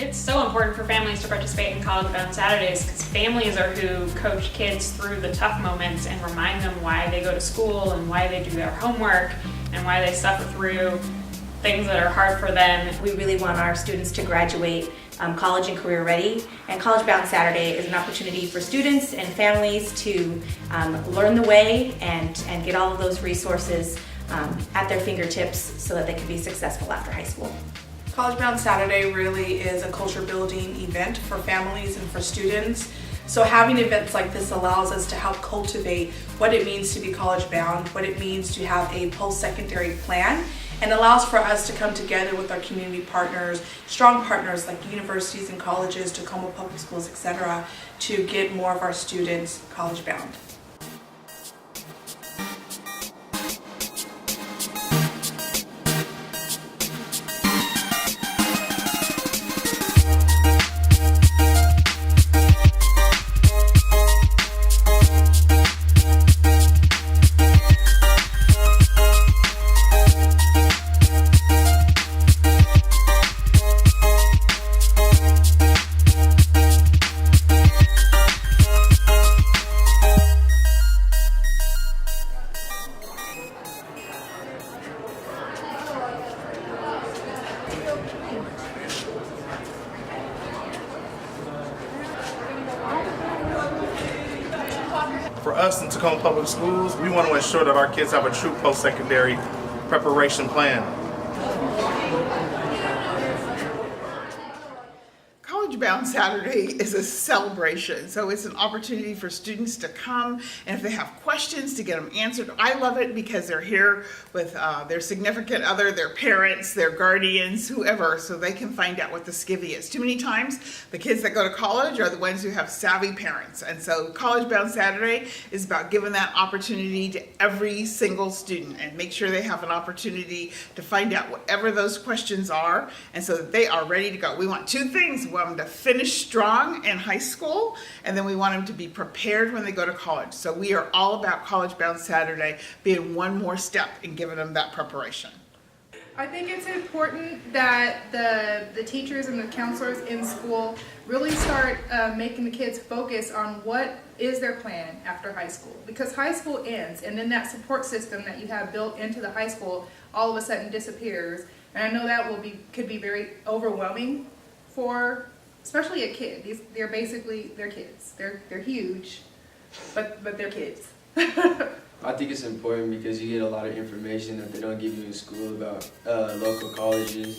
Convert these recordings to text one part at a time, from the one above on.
It's so important for families to participate in College Bound Saturdays because families are who coach kids through the tough moments and remind them why they go to school and why they do their homework and why they suffer through things that are hard for them. We really want our students to graduate college and career ready, and College Bound Saturday is an opportunity for students and families to learn the way and get all of those resources at their fingertips so that they can be successful after high school. College Bound Saturday really is a culture building event for families and for students. So having events like this allows us to help cultivate what it means to be college bound, what it means to have a post-secondary plan, and allows for us to come together with our community partners, strong partners like universities and colleges, Tacoma Public Schools, etc., to get more of our students college bound. For us in Tacoma Public Schools, we want to ensure that our kids have a true post-secondary preparation plan. College Bound Saturday is a celebration, so it's an opportunity for students to come, and if they have questions, to get them answered. I love it because they're here with their significant other, their parents, their guardians, whoever, so they can find out what the skivvy is. Too many times, the kids that go to college are the ones who have savvy parents, and so College Bound Saturday is about giving that opportunity to every single student and make sure they have an opportunity to find out whatever those questions are, and so that they are ready to go. We want two things. We want them to finish strong in high school, and then we want them to be prepared when they go to college. So we are all about College Bound Saturday being one more step in giving them that preparation. I think it's important that the teachers and the counselors in school really start making the kids focus on what is their plan after high school, because high school ends and then that support system that you have built into the high school all of a sudden disappears, and I know that could be very overwhelming for especially a kid. They're kids. They're huge, but they're kids. I think it's important because you get a lot of information that they don't give you in school about local colleges.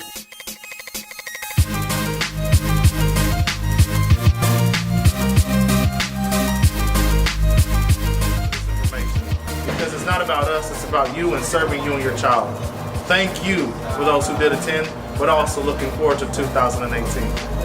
Because it's not about us, it's about you and serving you and your child. Thank you for those who did attend, but also looking forward to 2018.